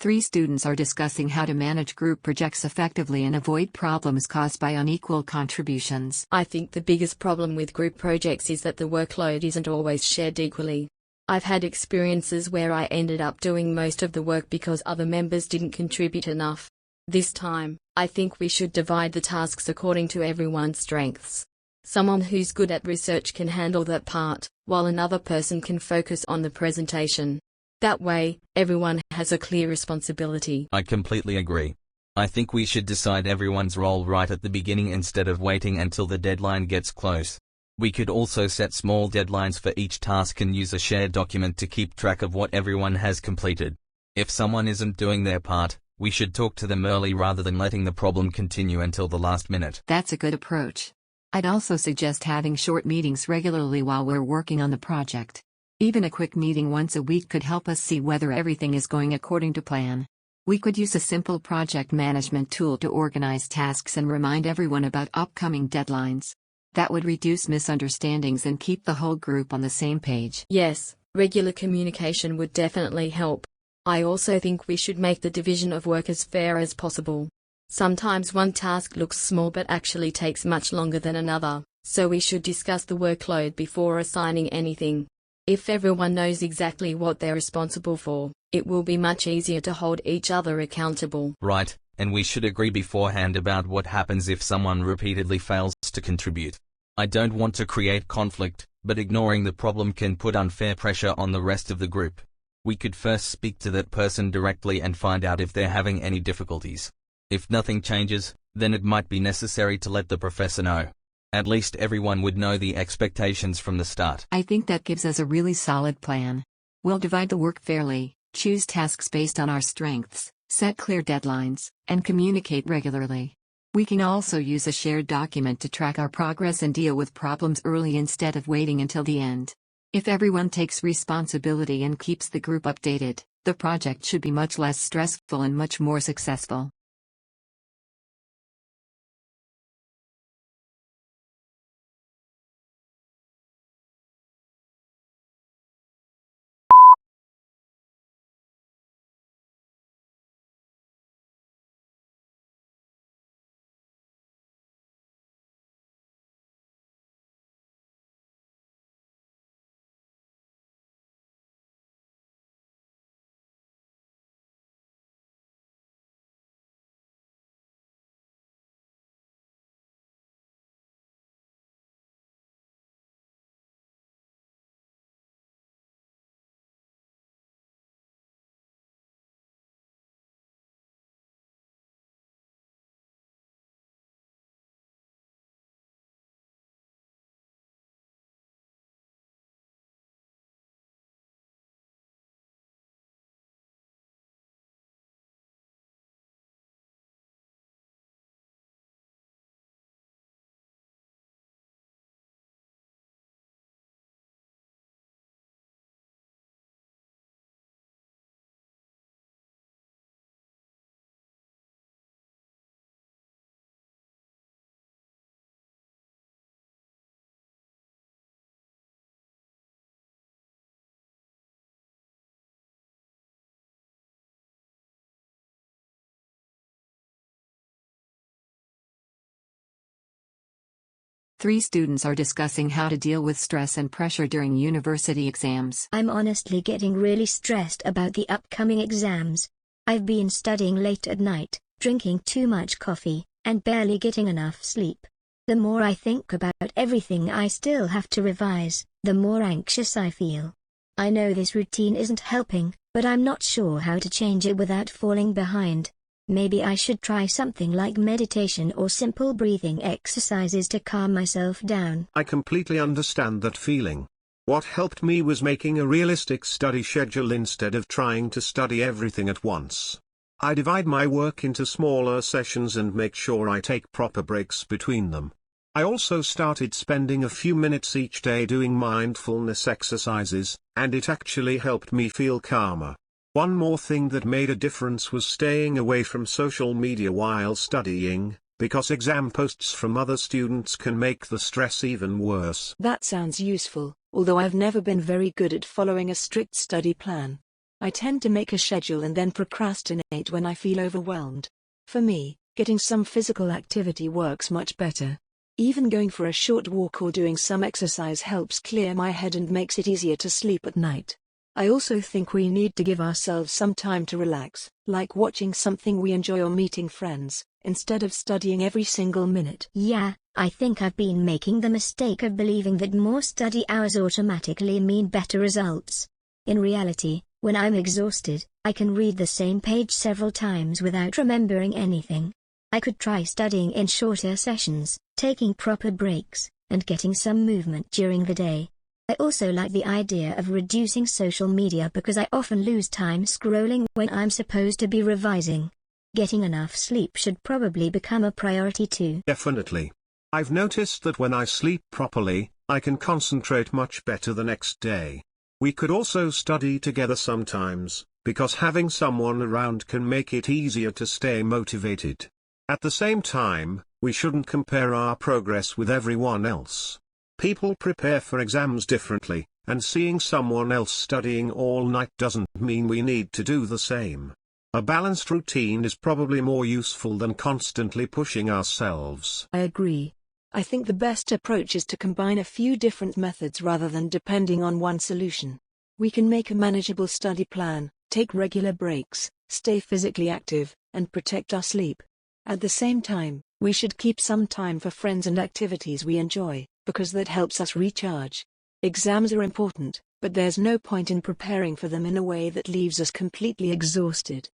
Three students are discussing how to manage group projects effectively and avoid problems caused by unequal contributions. I think the biggest problem with group projects is that the workload isn't always shared equally. I've had experiences where I ended up doing most of the work because other members didn't contribute enough. This time, I think we should divide the tasks according to everyone's strengths. Someone who's good at research can handle that part, while another person can focus on the presentation. That way, everyone has a clear responsibility. I completely agree. I think we should decide everyone's role right at the beginning instead of waiting until the deadline gets close. We could also set small deadlines for each task and use a shared document to keep track of what everyone has completed. If someone isn't doing their part, we should talk to them early rather than letting the problem continue until the last minute. That's a good approach. I'd also suggest having short meetings regularly while we're working on the project. Even a quick meeting once a week could help us see whether everything is going according to plan. We could use a simple project management tool to organize tasks and remind everyone about upcoming deadlines. That would reduce misunderstandings and keep the whole group on the same page. Yes, regular communication would definitely help. I also think we should make the division of work as fair as possible. Sometimes one task looks small but actually takes much longer than another, so we should discuss the workload before assigning anything. If everyone knows exactly what they're responsible for, it will be much easier to hold each other accountable. Right, and we should agree beforehand about what happens if someone repeatedly fails to contribute. I don't want to create conflict, but ignoring the problem can put unfair pressure on the rest of the group. We could first speak to that person directly and find out if they're having any difficulties. If nothing changes, then it might be necessary to let the professor know. At least everyone would know the expectations from the start. I think that gives us a really solid plan. We'll divide the work fairly, choose tasks based on our strengths, set clear deadlines, and communicate regularly. We can also use a shared document to track our progress and deal with problems early instead of waiting until the end. If everyone takes responsibility and keeps the group updated, the project should be much less stressful and much more successful. Three students are discussing how to deal with stress and pressure during university exams. I'm honestly getting really stressed about the upcoming exams. I've been studying late at night, drinking too much coffee, and barely getting enough sleep. The more I think about everything I still have to revise, the more anxious I feel. I know this routine isn't helping, but I'm not sure how to change it without falling behind. Maybe I should try something like meditation or simple breathing exercises to calm myself down. I completely understand that feeling. What helped me was making a realistic study schedule instead of trying to study everything at once. I divide my work into smaller sessions and make sure I take proper breaks between them. I also started spending a few minutes each day doing mindfulness exercises, and it actually helped me feel calmer. One more thing that made a difference was staying away from social media while studying, because exam posts from other students can make the stress even worse. That sounds useful, although I've never been very good at following a strict study plan. I tend to make a schedule and then procrastinate when I feel overwhelmed. For me, getting some physical activity works much better. Even going for a short walk or doing some exercise helps clear my head and makes it easier to sleep at night. I also think we need to give ourselves some time to relax, like watching something we enjoy or meeting friends, instead of studying every single minute. Yeah, I think I've been making the mistake of believing that more study hours automatically mean better results. In reality, when I'm exhausted, I can read the same page several times without remembering anything. I could try studying in shorter sessions, taking proper breaks, and getting some movement during the day. I also like the idea of reducing social media because I often lose time scrolling when I'm supposed to be revising. Getting enough sleep should probably become a priority too. Definitely. I've noticed that when I sleep properly, I can concentrate much better the next day. We could also study together sometimes, because having someone around can make it easier to stay motivated. At the same time, we shouldn't compare our progress with everyone else. People prepare for exams differently, and seeing someone else studying all night doesn't mean we need to do the same. A balanced routine is probably more useful than constantly pushing ourselves. I agree. I think the best approach is to combine a few different methods rather than depending on one solution. We can make a manageable study plan, take regular breaks, stay physically active, and protect our sleep. At the same time, we should keep some time for friends and activities we enjoy, because that helps us recharge. Exams are important, but there's no point in preparing for them in a way that leaves us completely exhausted.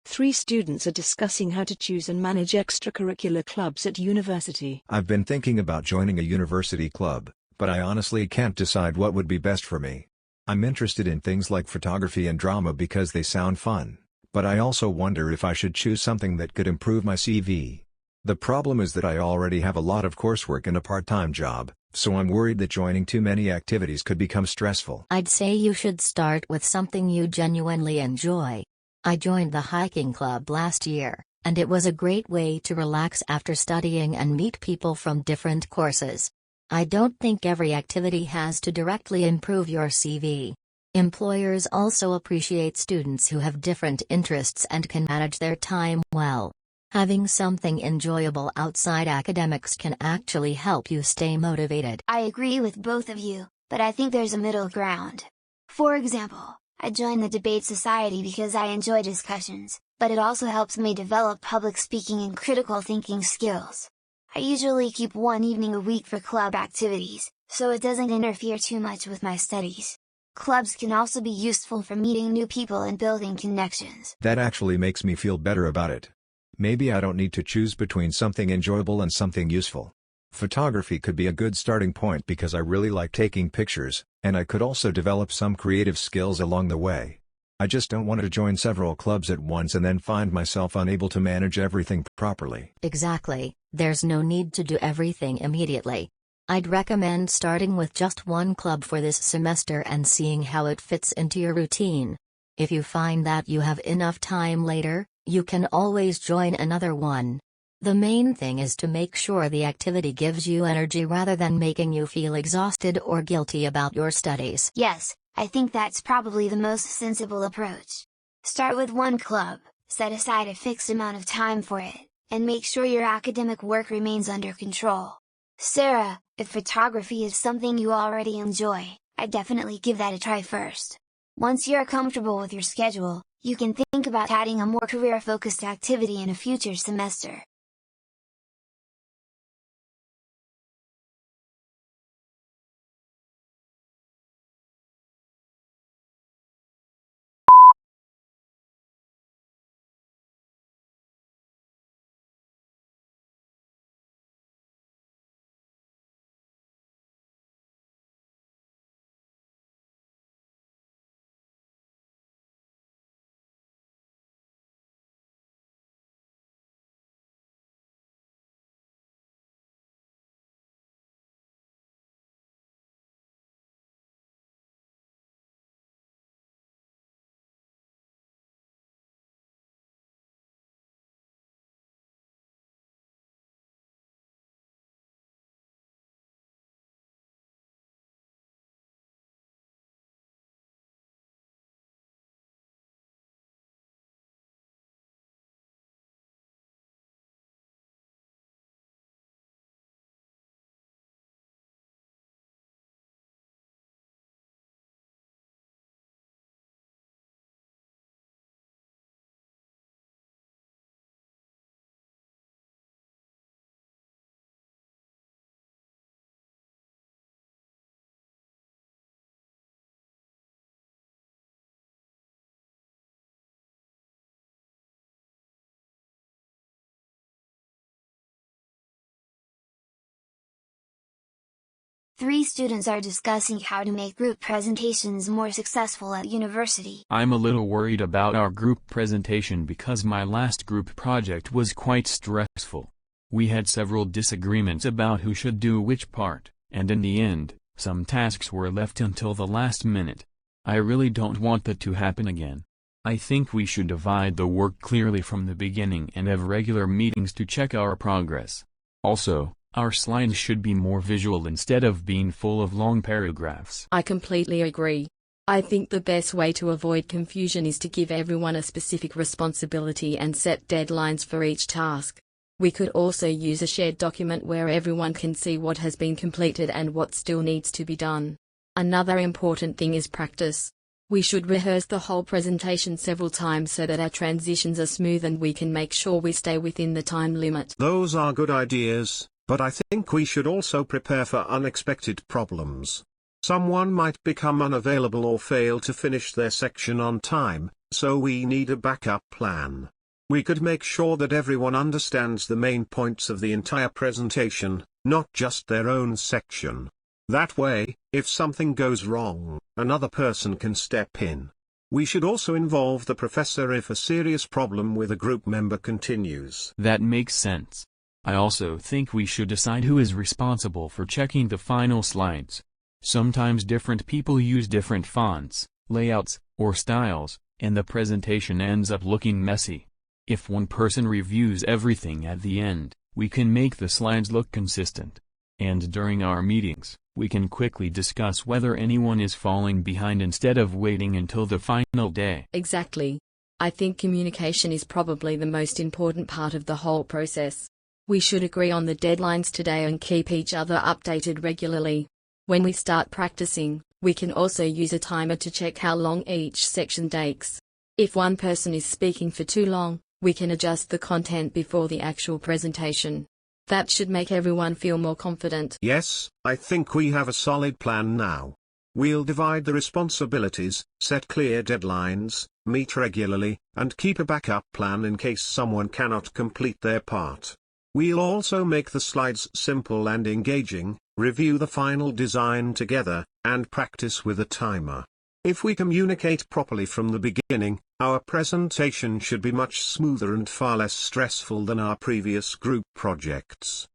Three students are discussing how to choose and manage extracurricular clubs at university. I've been thinking about joining a university club, but I honestly can't decide what would be best for me. I'm interested in things like photography and drama because they sound fun, but I also wonder if I should choose something that could improve my CV. The problem is that I already have a lot of coursework and a part-time job, so I'm worried that joining too many activities could become stressful. I'd say you should start with something you genuinely enjoy. I joined the hiking club last year, and it was a great way to relax after studying and meet people from different courses. I don't think every activity has to directly improve your CV. Employers also appreciate students who have different interests and can manage their time well. Having something enjoyable outside academics can actually help you stay motivated. I agree with both of you, but I think there's a middle ground. For example, I joined the debate society because I enjoy discussions, but it also helps me develop public speaking and critical thinking skills. I usually keep one evening a week for club activities, so it doesn't interfere too much with my studies. Clubs can also be useful for meeting new people and building connections. That actually makes me feel better about it. Maybe I don't need to choose between something enjoyable and something useful. Photography could be a good starting point because I really like taking pictures, and I could also develop some creative skills along the way. I just don't want to join several clubs at once and then find myself unable to manage everything properly. Exactly, there's no need to do everything immediately. I'd recommend starting with just one club for this semester and seeing how it fits into your routine. If you find that you have enough time later, you can always join another one. The main thing is to make sure the activity gives you energy rather than making you feel exhausted or guilty about your studies. Yes, I think that's probably the most sensible approach. Start with one club, set aside a fixed amount of time for it, and make sure your academic work remains under control. Sarah, if photography is something you already enjoy, I'd definitely give that a try first. Once you're comfortable with your schedule, you can think about adding a more career-focused activity in a future semester. Three students are discussing how to make group presentations more successful at university. I'm a little worried about our group presentation because my last group project was quite stressful. We had several disagreements about who should do which part, and in the end, some tasks were left until the last minute. I really don't want that to happen again. I think we should divide the work clearly from the beginning and have regular meetings to check our progress. Also, our slides should be more visual instead of being full of long paragraphs. I completely agree. I think the best way to avoid confusion is to give everyone a specific responsibility and set deadlines for each task. We could also use a shared document where everyone can see what has been completed and what still needs to be done. Another important thing is practice. We should rehearse the whole presentation several times so that our transitions are smooth and we can make sure we stay within the time limit. Those are good ideas, but I think we should also prepare for unexpected problems. Someone might become unavailable or fail to finish their section on time, so we need a backup plan. We could make sure that everyone understands the main points of the entire presentation, not just their own section. That way, if something goes wrong, another person can step in. We should also involve the professor if a serious problem with a group member continues. That makes sense. I also think we should decide who is responsible for checking the final slides. Sometimes different people use different fonts, layouts, or styles, and the presentation ends up looking messy. If one person reviews everything at the end, we can make the slides look consistent. And during our meetings, we can quickly discuss whether anyone is falling behind instead of waiting until the final day. Exactly. I think communication is probably the most important part of the whole process. We should agree on the deadlines today and keep each other updated regularly. When we start practicing, we can also use a timer to check how long each section takes. If one person is speaking for too long, we can adjust the content before the actual presentation. That should make everyone feel more confident. Yes, I think we have a solid plan now. We'll divide the responsibilities, set clear deadlines, meet regularly, and keep a backup plan in case someone cannot complete their part. We'll also make the slides simple and engaging, review the final design together, and practice with a timer. If we communicate properly from the beginning, our presentation should be much smoother and far less stressful than our previous group projects.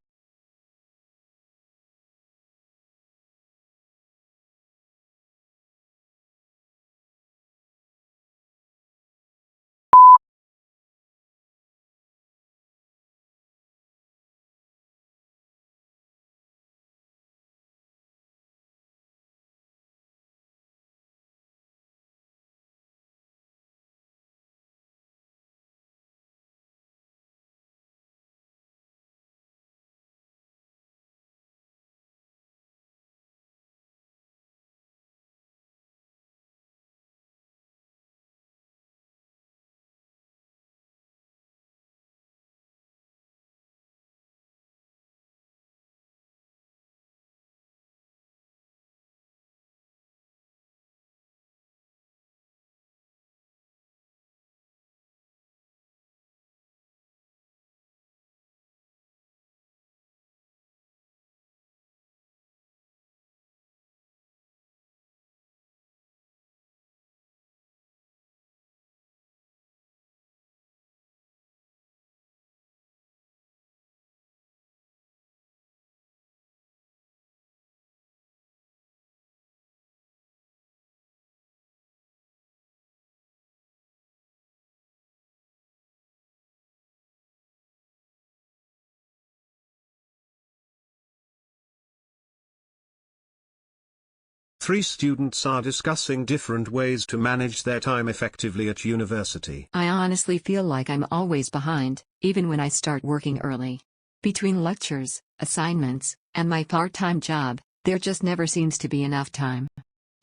Three students are discussing different ways to manage their time effectively at university. I honestly feel like I'm always behind, even when I start working early. Between lectures, assignments, and my part-time job, there just never seems to be enough time.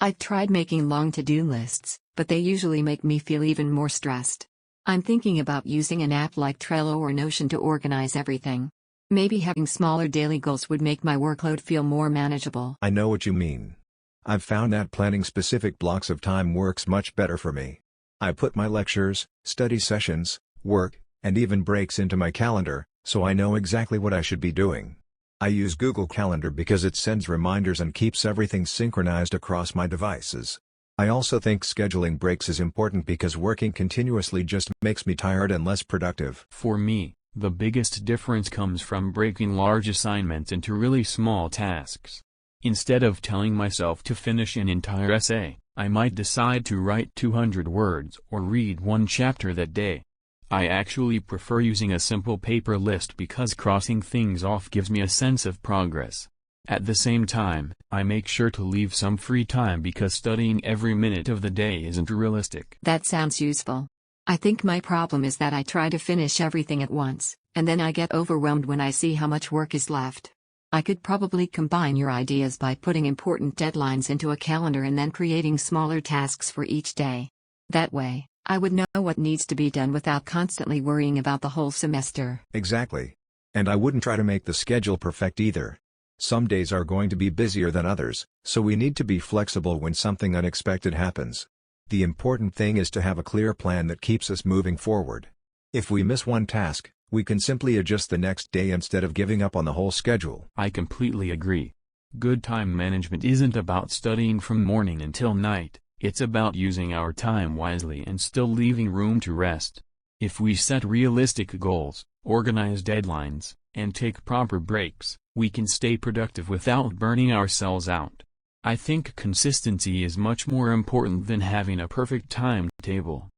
I've tried making long to-do lists, but they usually make me feel even more stressed. I'm thinking about using an app like Trello or Notion to organize everything. Maybe having smaller daily goals would make my workload feel more manageable. I know what you mean. I've found that planning specific blocks of time works much better for me. I put my lectures, study sessions, work, and even breaks into my calendar, so I know exactly what I should be doing. I use Google Calendar because it sends reminders and keeps everything synchronized across my devices. I also think scheduling breaks is important because working continuously just makes me tired and less productive. For me, the biggest difference comes from breaking large assignments into really small tasks. Instead of telling myself to finish an entire essay, I might decide to write 200 words or read one chapter that day. I actually prefer using a simple paper list because crossing things off gives me a sense of progress. At the same time, I make sure to leave some free time because studying every minute of the day isn't realistic. That sounds useful. I think my problem is that I try to finish everything at once, and then I get overwhelmed when I see how much work is left. I could probably combine your ideas by putting important deadlines into a calendar and then creating smaller tasks for each day. That way, I would know what needs to be done without constantly worrying about the whole semester. Exactly. And I wouldn't try to make the schedule perfect either. Some days are going to be busier than others, so we need to be flexible when something unexpected happens. The important thing is to have a clear plan that keeps us moving forward. If we miss one task, we can simply adjust the next day instead of giving up on the whole schedule. I completely agree. Good time management isn't about studying from morning until night. It's about using our time wisely and still leaving room to rest. If we set realistic goals, organize deadlines, and take proper breaks, we can stay productive without burning ourselves out. I think consistency is much more important than having a perfect timetable.